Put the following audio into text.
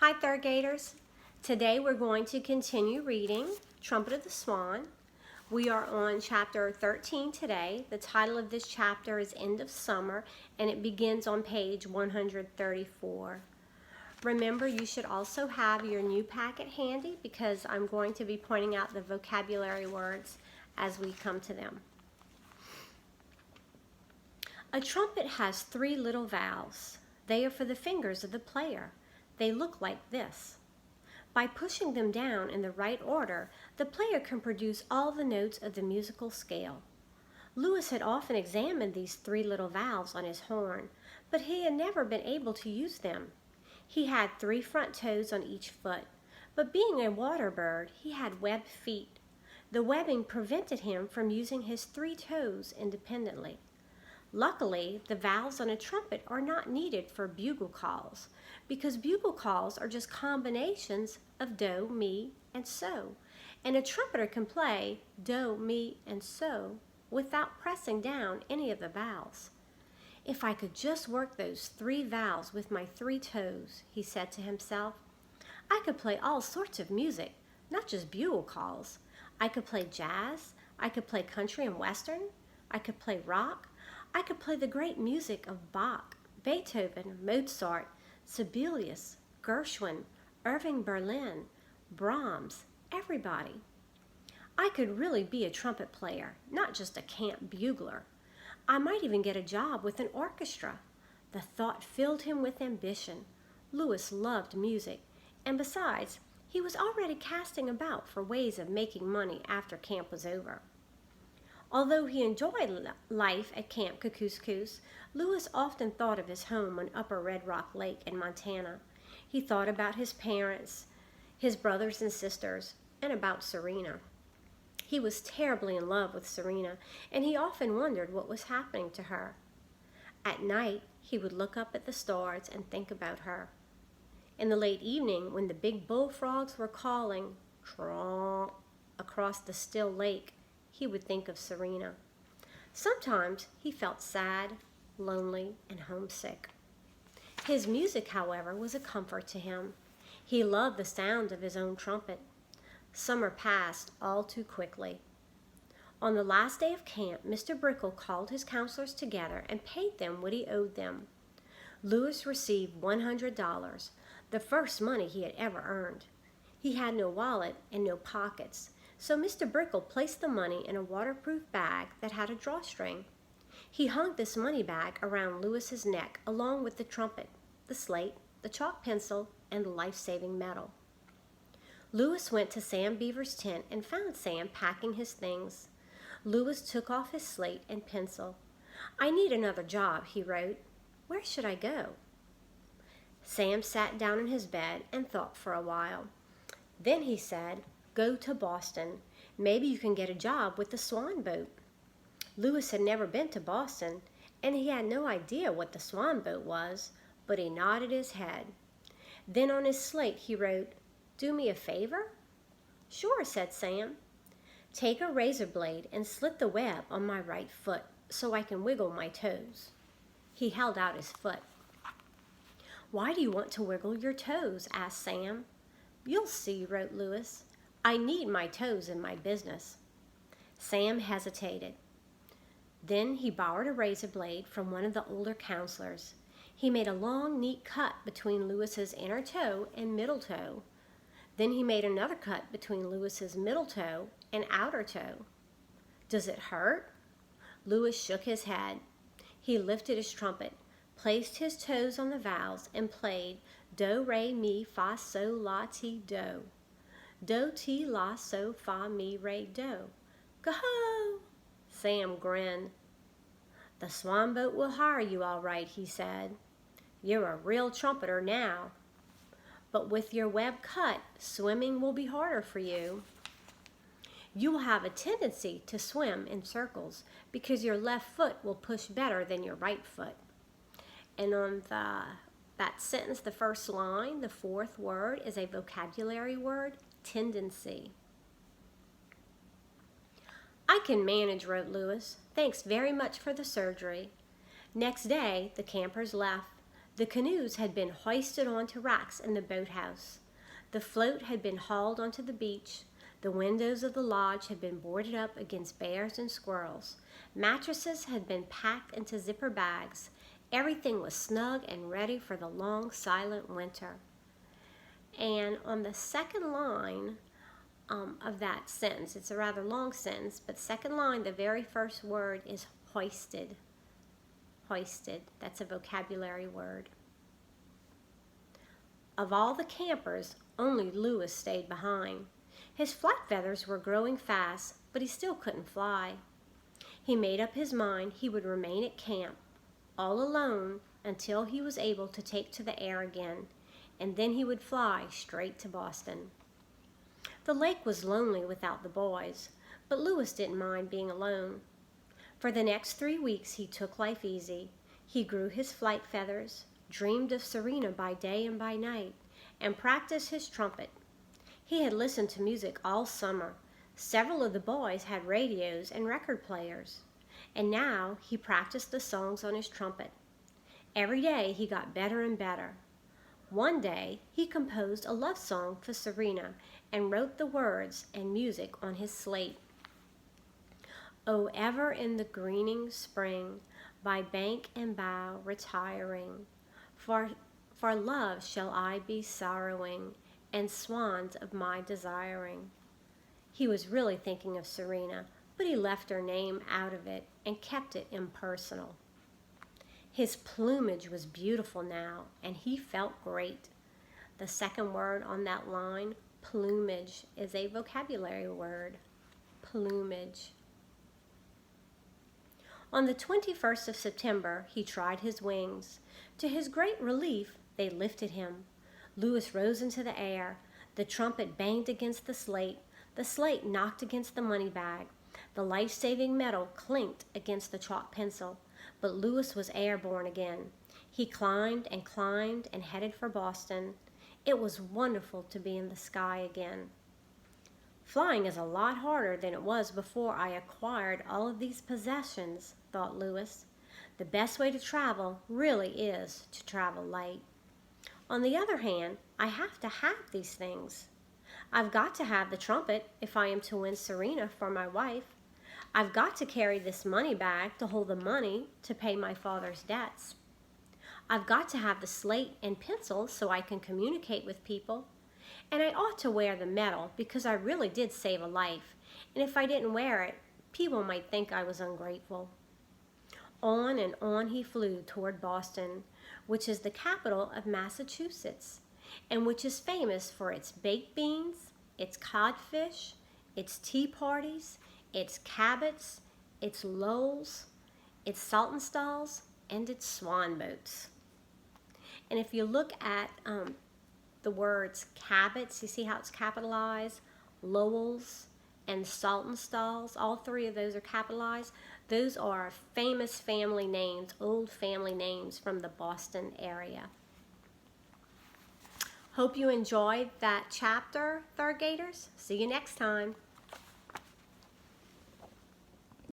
Hi, third graders. Today we're going to continue reading Trumpet of the Swan. We are on chapter 13 today. The title of this chapter is End of Summer, and it begins on page 134. Remember, you should also have your new packet handy because I'm going to be pointing out the vocabulary words as we come to them. A trumpet has 3 little valves. They are for the fingers of the player. They look like this. By pushing them down in the right order, the player can produce all the notes of the musical scale. Lewis had often examined these 3 little valves on his horn, but he had never been able to use them. He had 3 front toes on each foot, but being a water bird, he had webbed feet. The webbing prevented him from using his 3 toes independently. Luckily, the valves on a trumpet are not needed for bugle calls, because bugle calls are just combinations of do, mi, and so, and a trumpeter can play do, mi, and so without pressing down any of the valves. If I could just work those 3 valves with my 3 toes, he said to himself, I could play all sorts of music, not just bugle calls. I could play jazz, I could play country and western, I could play rock, I could play the great music of Bach, Beethoven, Mozart, Sibelius, Gershwin, Irving Berlin, Brahms, everybody. I could really be a trumpet player, not just a camp bugler. I might even get a job with an orchestra. The thought filled him with ambition. Lewis loved music, and besides, he was already casting about for ways of making money after camp was over. Although he enjoyed life at Camp Coo-Coo-Coos, Lewis often thought of his home on Upper Red Rock Lake in Montana. He thought about his parents, his brothers and sisters, and about Serena. He was terribly in love with Serena, and he often wondered what was happening to her. At night, he would look up at the stars and think about her. In the late evening, when the big bullfrogs were calling "Tronk" across the still lake, he would think of Serena. Sometimes he felt sad, lonely, and homesick. His music, however, was a comfort to him. He loved the sound of his own trumpet. Summer passed all too quickly. On the last day of camp, Mr. Brickle called his counselors together and paid them what he owed them. Lewis received $100, the first money he had ever earned. He had no wallet and no pockets, so Mr. Brickle placed the money in a waterproof bag that had a drawstring. He hung this money bag around Lewis's neck along with the trumpet, the slate, the chalk pencil, and the life-saving medal. Lewis went to Sam Beaver's tent and found Sam packing his things. Lewis took off his slate and pencil. I need another job, he wrote. Where should I go? Sam sat down in his bed and thought for a while. Then he said, Go to Boston. Maybe you can get a job with the Swan boat. Lewis had never been to Boston, and he had no idea what the Swan boat was, but he nodded his head. Then on his slate he wrote, Do me a favor? Sure, said Sam. Take a razor blade and slit the web on my right foot so I can wiggle my toes. He held out his foot. Why do you want to wiggle your toes? Asked Sam. You'll see, wrote Lewis. I need my toes in my business. Sam hesitated. Then he borrowed a razor blade from one of the older counselors. He made a long, neat cut between Lewis's inner toe and middle toe. Then he made another cut between Lewis's middle toe and outer toe. Does it hurt? Lewis shook his head. He lifted his trumpet, placed his toes on the valves, and played do, re, mi, fa, sol, la, ti, do. Do, ti, la, so, fa, mi, re, do. Go-ho! Sam grinned. The Swan boat will hire you all right, he said. You're a real trumpeter now. But with your web cut, swimming will be harder for you. You will have a tendency to swim in circles because your left foot will push better than your right foot. And on that sentence, the first line, the 4th word is a vocabulary word, tendency. I can manage, wrote Lewis. Thanks very much for the surgery. Next day, the campers left. The canoes had been hoisted onto racks in the boathouse. The float had been hauled onto the beach. The windows of the lodge had been boarded up against bears and squirrels. Mattresses had been packed into zipper bags. Everything was snug and ready for the long, silent winter. And on the second line of that sentence, it's a rather long sentence, but second line, the very first word is hoisted. Hoisted. That's a vocabulary word. Of all the campers, only Lewis stayed behind. His flight feathers were growing fast, but he still couldn't fly. He made up his mind he would remain at camp, all alone, until he was able to take to the air again, and then he would fly straight to Boston. The lake was lonely without the boys, but Lewis didn't mind being alone. For the next 3 weeks he took life easy. He grew his flight feathers, dreamed of Serena by day and by night, and practiced his trumpet. He had listened to music all summer. Several of the boys had radios and record players, and now he practiced the songs on his trumpet. Every day he got better and better. One day he composed a love song for Serena and wrote the words and music on his slate. Oh, ever in the greening spring, by bank and bough retiring, for love shall I be sorrowing, and swans of my desiring. He was really thinking of Serena, but he left her name out of it and kept it impersonal. His plumage was beautiful now, and he felt great. The second word on that line, plumage, is a vocabulary word. Plumage. On the 21st of September, he tried his wings. To his great relief, they lifted him. Lewis rose into the air. The trumpet banged against the slate. The slate knocked against the money bag. The life-saving metal clinked against the chalk pencil. But Lewis was airborne again. He climbed and headed for Boston. It was wonderful to be in the sky again. Flying is a lot harder than it was before I acquired all of these possessions, thought Lewis. The best way to travel really is to travel light. On the other hand, I have to have these things. I've got to have the trumpet if I am to win Serena for my wife. I've got to carry this money bag to hold the money to pay my father's debts. I've got to have the slate and pencil so I can communicate with people. And I ought to wear the medal because I really did save a life. And if I didn't wear it, people might think I was ungrateful. On and on he flew toward Boston, which is the capital of Massachusetts, and which is famous for its baked beans, its codfish, its tea parties, its cabots, its lowels, its saltonstalls, and its swan boats. And if you look at the words cabots, you see how it's capitalized, lowels, and saltonstalls, all three of those are capitalized. Those are famous family names, old family names from the Boston area. Hope you enjoyed that chapter, third graders. See you next time.